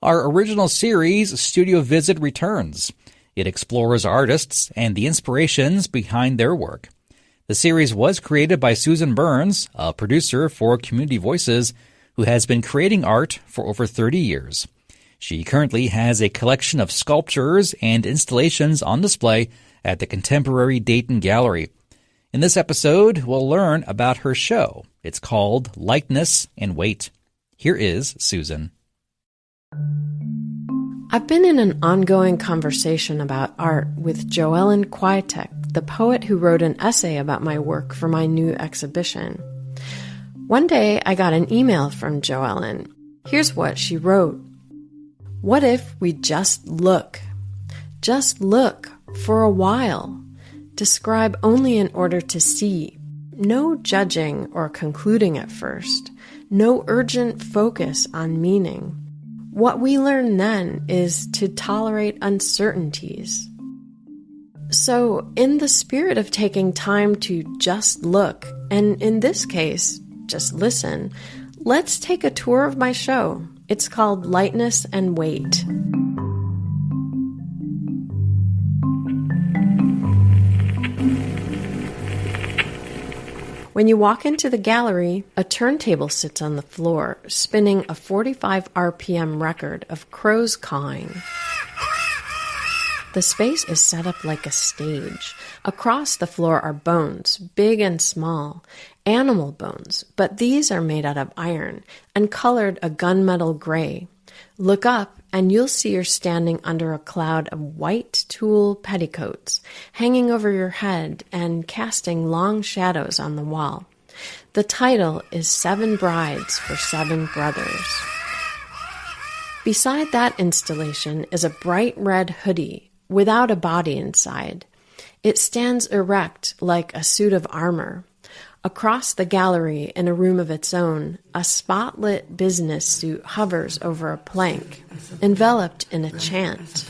Our original series, Studio Visit, returns. It explores artists and the inspirations behind their work. The series was created by Susan Byrnes, a producer for Community Voices, who has been creating art for over 30 years. She currently has a collection of sculptures and installations on display at the Contemporary Dayton Gallery. In this episode, we'll learn about her show. It's called Lightness and Weight. Here is Susan. I've been in an ongoing conversation about art with Joellen Quietek, the poet who wrote an essay about my work for my new exhibition. One day, I got an email from Joellen. Here's what she wrote. What if we just look? Just look for a while. Describe only in order to see. No judging or concluding at first. No urgent focus on meaning. What we learn then is to tolerate uncertainties. So, in the spirit of taking time to just look, and in this case, just listen, let's take a tour of my show. It's called Lightness and Weight. When you walk into the gallery, a turntable sits on the floor, spinning a 45 RPM record of crows cawing. The space is set up like a stage. Across the floor are bones, big and small, animal bones, but these are made out of iron and colored a gunmetal gray. Look up and you'll see you're standing under a cloud of white tulle petticoats hanging over your head and casting long shadows on the wall. The title is 7 Brides for 7 Brothers. Beside that installation is a bright red hoodie without a body inside. It stands erect like a suit of armor. Across the gallery, in a room of its own, a spotlit business suit hovers over a plank, enveloped in a chant.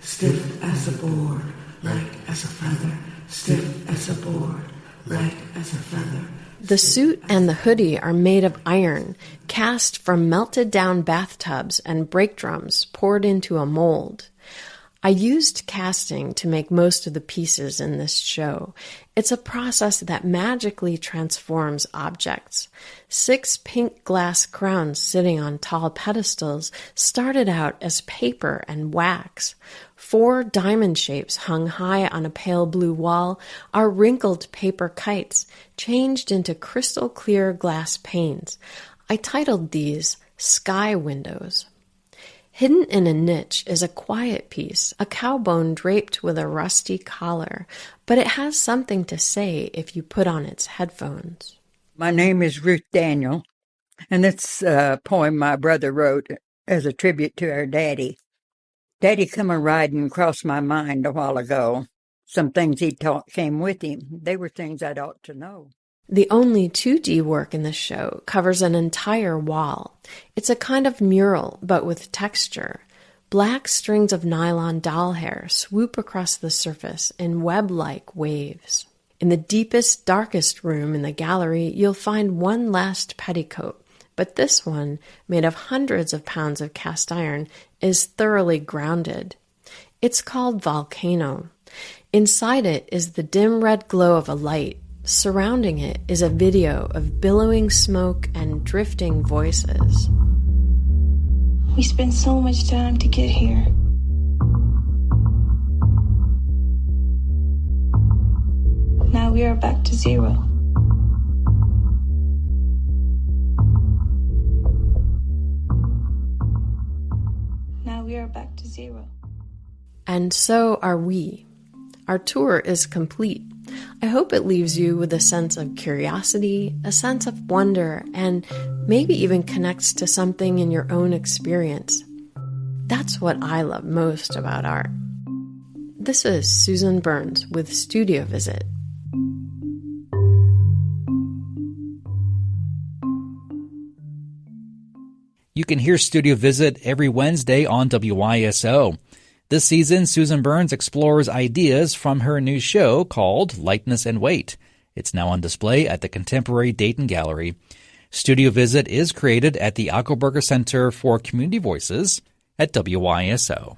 Stiff as a board, light as a feather, stiff as a board, light as a feather. The suit and the hoodie are made of iron, cast from melted down bathtubs and brake drums poured into a mold. I used casting to make most of the pieces in this show. It's a process that magically transforms objects. 6 pink glass crowns sitting on tall pedestals started out as paper and wax. 4 diamond shapes hung high on a pale blue wall are wrinkled paper kites, changed into crystal clear glass panes. I titled these Sky Windows. Hidden in a niche is a quiet piece, a cowbone draped with a rusty collar, but it has something to say if you put on its headphones. My name is Ruth Daniel, and it's a poem my brother wrote as a tribute to our daddy. Daddy come a-riding across my mind a while ago. Some things he taught came with him. They were things I'd ought to know. The only 2D work in this show covers an entire wall. It's a kind of mural, but with texture. Black strings of nylon doll hair swoop across the surface in web-like waves. In the deepest, darkest room in the gallery, you'll find one last petticoat, but this one, made of hundreds of pounds of cast iron, is thoroughly grounded. It's called Volcano. Inside it is the dim red glow of a light. Surrounding it is a video of billowing smoke and drifting voices. We spent so much time to get here. Now we are back to zero. Now we are back to zero. And so are we. Our tour is complete. I hope it leaves you with a sense of curiosity, a sense of wonder, and maybe even connects to something in your own experience. That's what I love most about art. This is Susan Byrnes with Studio Visit. You can hear Studio Visit every Wednesday on WYSO. This season, Susan Byrnes explores ideas from her new show called Lightness and Weight. It's now on display at the Contemporary Dayton Gallery. Studio Visit is created at the Eichelberger Center for Community Voices. at WYSO.